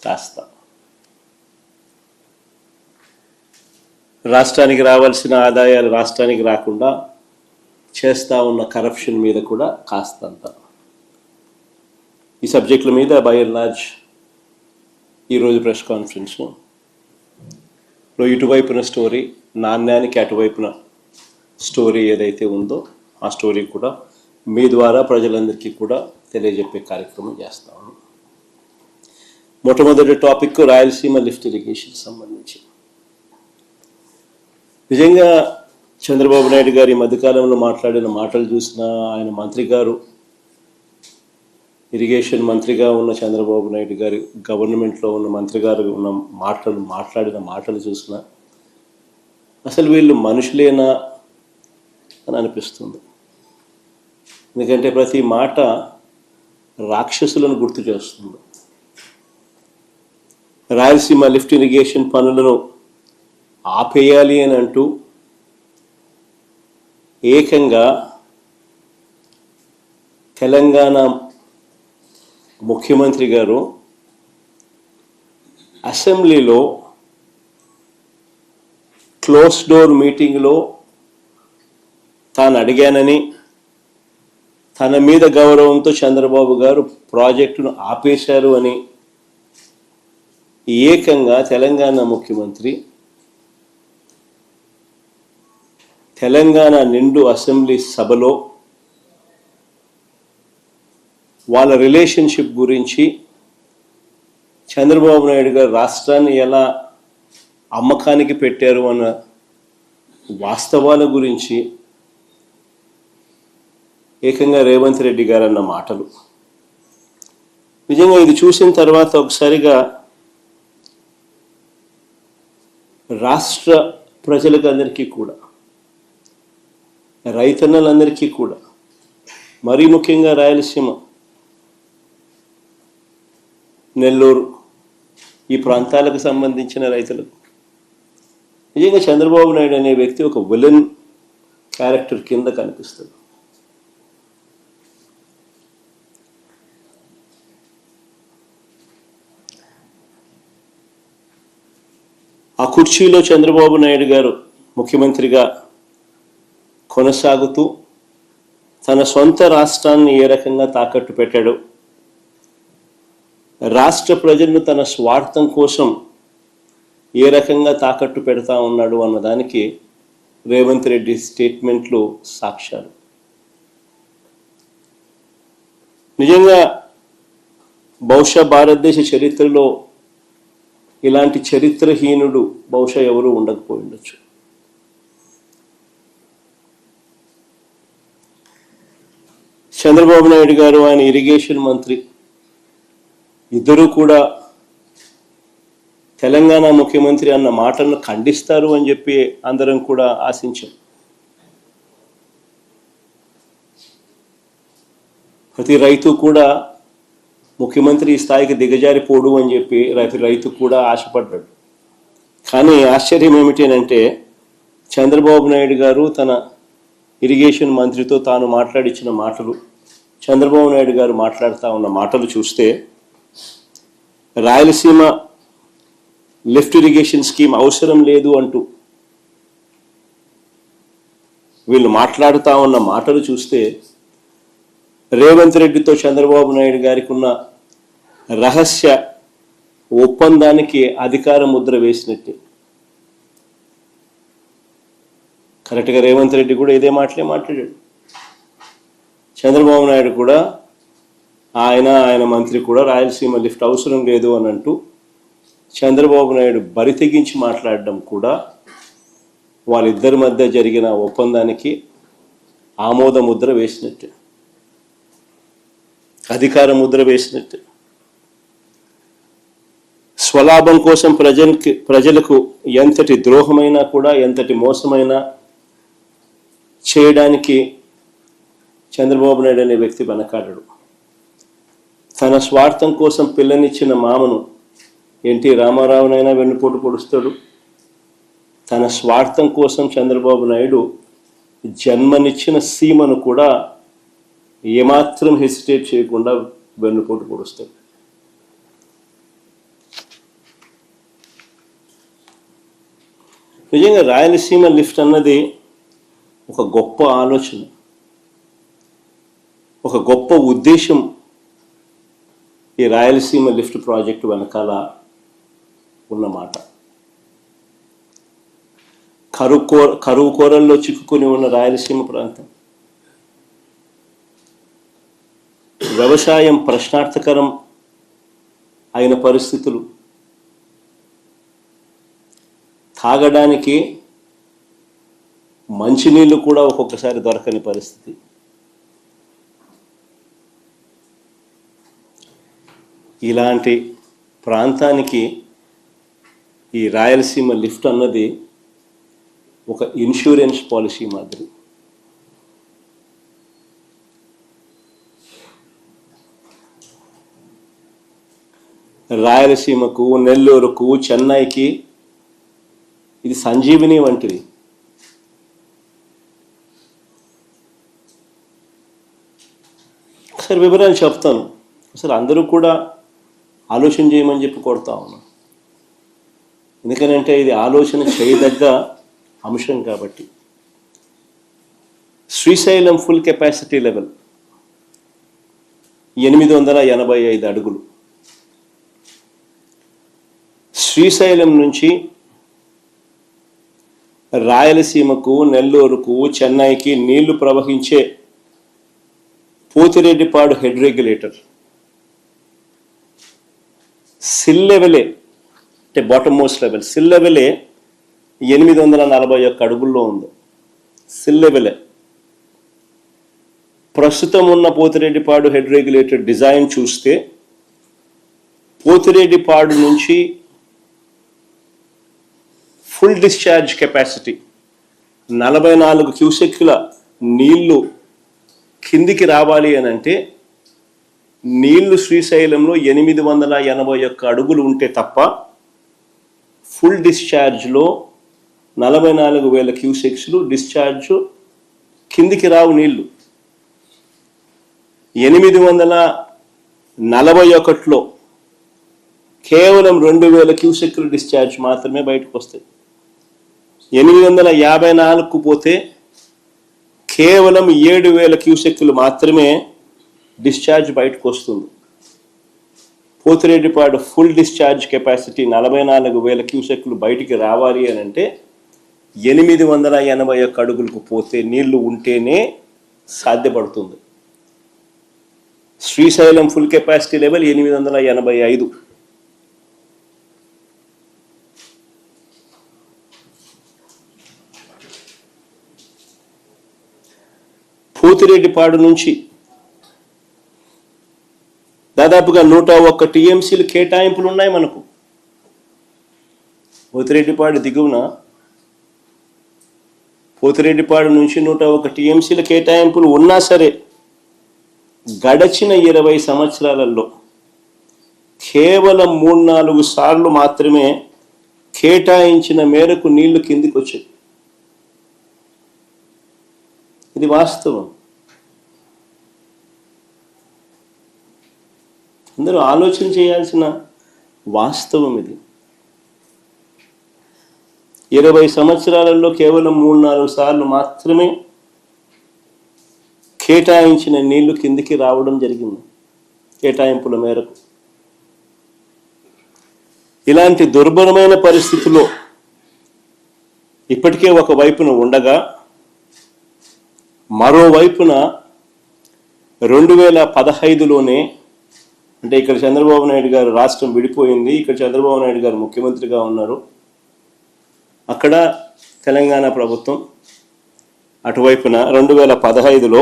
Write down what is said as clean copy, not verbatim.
కాస్త రాష్ట్రానికి రావాల్సిన ఆదాయాలు రాష్ట్రానికి రాకుండా చేస్తూ ఉన్న కరప్షన్ మీద కూడా కాస్తంత ఈ సబ్జెక్టుల మీద బై అండ్ లార్జ్ ఈరోజు ప్రెస్ కాన్ఫరెన్స్లో ఇటువైపున స్టోరీ, నాణ్యానికి అటువైపున స్టోరీ ఏదైతే ఉందో ఆ స్టోరీ కూడా మీ ద్వారా ప్రజలందరికీ కూడా తెలియజెప్పే కార్యక్రమం చేస్తాము. మొట్టమొదటి టాపిక్ రాయలసీమ లిఫ్ట్ ఇరిగేషన్ సంబంధించి. నిజంగా చంద్రబాబు నాయుడు గారు ఈ మధ్యకాలంలో మాట్లాడిన మాటలు చూసినా, ఆయన మంత్రి గారు ఇరిగేషన్ మంత్రిగా ఉన్న చంద్రబాబు నాయుడు గారి గవర్నమెంట్లో ఉన్న మంత్రి గారు ఉన్న మాట్లాడిన మాటలు చూసినా అసలు వీళ్ళు మనుషులేనా అని అనిపిస్తుంది. ఎందుకంటే ప్రతి మాట రాక్షసులను గుర్తు చేస్తుంది. రాయలసీమ లిఫ్ట్ ఇరిగేషన్ పనులను ఆపేయాలి అని అంటూ ఏకంగా తెలంగాణ ముఖ్యమంత్రి గారు అసెంబ్లీలో క్లోజ్ డోర్ మీటింగ్లో తాను అడిగానని, తన మీద గౌరవంతో చంద్రబాబు గారు ప్రాజెక్టును ఆపేశారు అని ఏకంగా తెలంగాణ ముఖ్యమంత్రి తెలంగాణ నిండు అసెంబ్లీ సభలో వాళ్ళ రిలేషన్షిప్ గురించి, చంద్రబాబు నాయుడు గారు రాష్ట్రాన్ని ఎలా అమ్మకానికి పెట్టారు అన్న వాస్తవాల గురించి ఏకంగా రేవంత్ రెడ్డి గారు అన్న మాటలు నిజంగా ఇది చూసిన తర్వాత ఒకసారిగా రాష్ట్ర ప్రజలకు అందరికీ కూడా, రైతన్నలందరికీ కూడా, మరీ ముఖ్యంగా రాయలసీమ, నెల్లూరు ఈ ప్రాంతాలకు సంబంధించిన రైతులకు నిజంగా చంద్రబాబు నాయుడు అనే వ్యక్తి ఒక విలన్ క్యారెక్టర్ కింద కనిపిస్తుంది. ఆ కుర్చీలో చంద్రబాబు నాయుడు గారు ముఖ్యమంత్రిగా కొనసాగుతూ తన సొంత రాష్ట్రాన్ని ఏ రకంగా తాకట్టు పెట్టాడు, రాష్ట్ర ప్రజలను తన స్వార్థం కోసం ఏ రకంగా తాకట్టు పెడతా ఉన్నాడు అన్నదానికి రేవంత్ రెడ్డి స్టేట్మెంట్లు సాక్ష్యాలు. నిజంగా బహుశా భారతదేశ చరిత్రలో ఇలాంటి చరిత్రహీనుడు బహుశా ఎవరూ ఉండకపోయి ఉండొచ్చు. చంద్రబాబు నాయుడు గారు, ఆయన ఇరిగేషన్ మంత్రి ఇద్దరూ కూడా తెలంగాణ ముఖ్యమంత్రి అన్న మాటలను ఖండిస్తారు అని చెప్పి అందరం కూడా ఆశించాం. ప్రతి రైతు కూడా ముఖ్యమంత్రి ఈ స్థాయికి దిగజారిపోడు అని చెప్పి రైతు కూడా ఆశపడ్డాడు. కానీ ఆశ్చర్యం ఏమిటంటే చంద్రబాబు నాయుడు గారు తన ఇరిగేషన్ మంత్రితో తాను మాట్లాడించిన మాటలు, చంద్రబాబు నాయుడు గారు మాట్లాడుతూ ఉన్న మాటలు చూస్తే రాయలసీమ లిఫ్ట్ ఇరిగేషన్ స్కీమ్ అవసరం లేదు అంటూ వీళ్ళు మాట్లాడుతూ ఉన్న మాటలు చూస్తే రేవంత్ రెడ్డితో చంద్రబాబు నాయుడు గారికి ఉన్న రహస్య ఒప్పందానికి అధికార ముద్ర వేసినట్టే. కరెక్ట్గా రేవంత్ రెడ్డి కూడా ఇదే మాట్లాడాడు. చంద్రబాబు నాయుడు కూడా ఆయన మంత్రి కూడా రాయలసీమ లిఫ్ట్ అవసరం లేదు అని అంటూ చంద్రబాబు నాయుడు బరి తెగించి మాట్లాడడం కూడా వాళ్ళిద్దరి మధ్య జరిగిన ఒప్పందానికి ఆమోద ముద్ర వేసినట్టే, అధికార ముద్ర వేసినట్టే. స్వలాభం కోసం ప్రజలకు ఎంతటి ద్రోహమైనా కూడా, ఎంతటి మోసమైనా చేయడానికి చంద్రబాబు నాయుడు అనే వ్యక్తి వెనకాడడు. తన స్వార్థం కోసం పిల్లనిచ్చిన మామను ఎన్టీ రామారావునైనా వెన్నుపోటు పొడుస్తాడు. తన స్వార్థం కోసం చంద్రబాబు నాయుడు జన్మనిచ్చిన సీమను కూడా ఏమాత్రం హెసిటేట్ చేయకుండా వెన్నుపోటు పొడుస్తాడు. నిజంగా రాయలసీమ లిఫ్ట్ అన్నది ఒక గొప్ప ఆలోచన, ఒక గొప్ప ఉద్దేశం ఈ రాయలసీమ లిఫ్ట్ ప్రాజెక్టు వెనకాల ఉన్నమాట. కరువు కోరల్లో చిక్కుకొని ఉన్న రాయలసీమ ప్రాంతం, వ్యవసాయం ప్రశ్నార్థకరం అయిన పరిస్థితులు, తాగడానికి మంచినీళ్ళు కూడా ఒక్కొక్కసారి దొరకని పరిస్థితి. ఇలాంటి ప్రాంతానికి ఈ రాయలసీమ లిఫ్ట్ అన్నది ఒక ఇన్సూరెన్స్ పాలసీ మాదిరి. రాయలసీమకు, నెల్లూరుకు, చెన్నైకి ఇది సంజీవిని వంటిది. ఒకసారి వివరాలు చెప్తాను. అసలు అందరూ కూడా ఆలోచన చేయమని చెప్పి కొడతా ఉన్నాం. ఎందుకనంటే ఇది ఆలోచన చేయదగ్గ అంశం కాబట్టి. శ్రీశైలం ఫుల్ కెపాసిటీ లెవెల్ 885 అడుగులు. శ్రీశైలం నుంచి రాయలసీమకు, నెల్లూరుకు, చెన్నైకి నీళ్లు ప్రవహించే పోతిరెడ్డిపాడు హెడ్ రెగ్యులేటర్ సిల్ లెవెలే, అంటే బాటమ్ మోస్ట్ లెవెల్, సిల్ లెవెలే 841 అడుగుల్లో ఉంది. సిల్ లెవెలే. ప్రస్తుతం ఉన్న పోతిరెడ్డిపాడు హెడ్ రెగ్యులేటర్ డిజైన్ చూస్తే పోతిరెడ్డిపాడు నుంచి ఫుల్ డిశ్చార్జ్ కెపాసిటీ 44 క్యూసెక్ల నీళ్లు కిందికి రావాలి అని అంటే నీళ్లు శ్రీశైలంలో 881 అడుగులు ఉంటే తప్ప ఫుల్ డిశ్చార్జ్లో 44,000 క్యూసెక్స్లు డిశ్చార్జ్ కిందికి రావు. నీళ్లు 841లో కేవలం 2,000 క్యూసెక్లు డిశ్చార్జ్ మాత్రమే బయటకు వస్తాయి. 854కు పోతే కేవలం 7,000 క్యూసెక్లు మాత్రమే డిశ్చార్జ్ బయటకు వస్తుంది. పోతిరెడ్డిపాడు ఫుల్ డిశ్చార్జ్ కెపాసిటీ 44,000 క్యూసెక్లు బయటికి రావాలి అని అంటే 881 అడుగులకు పోతే నీళ్లు ఉంటేనే సాధ్యపడుతుంది. Srisailam full capacity level 885. Pothireddypadu నుంచి దాదాపుగా 101 టీఎంసీలు కేటాయింపులు ఉన్నాయి మనకు. పోతిరెడ్డిపాడు దిగువన పోతిరెడ్డిపాడు నుంచి 101 టీఎంసీల కేటాయింపులు ఉన్నా సరే గడచిన 20 సంవత్సరాలలో కేవలం 3-4 సార్లు మాత్రమే కేటాయించిన మేరకు నీళ్లు కిందికి వచ్చాయి. ఇది వాస్తవం. అందరూ ఆలోచన చేయాల్సిన వాస్తవం ఇది. 20 సంవత్సరాలలో కేవలం 3-4 సార్లు మాత్రమే కేటాయించిన నీళ్లు కిందికి రావడం జరిగింది కేటాయింపుల మేరకు. ఇలాంటి దుర్భరమైన పరిస్థితిలో ఇప్పటికే ఒక వైపున ఉండగా మరోవైపున 2015లోనే, అంటే ఇక్కడ చంద్రబాబు నాయుడు గారు రాష్ట్రం విడిపోయింది, ఇక్కడ చంద్రబాబు నాయుడు గారు ముఖ్యమంత్రిగా ఉన్నారు, అక్కడ తెలంగాణ ప్రభుత్వం అటువైపున 2015లో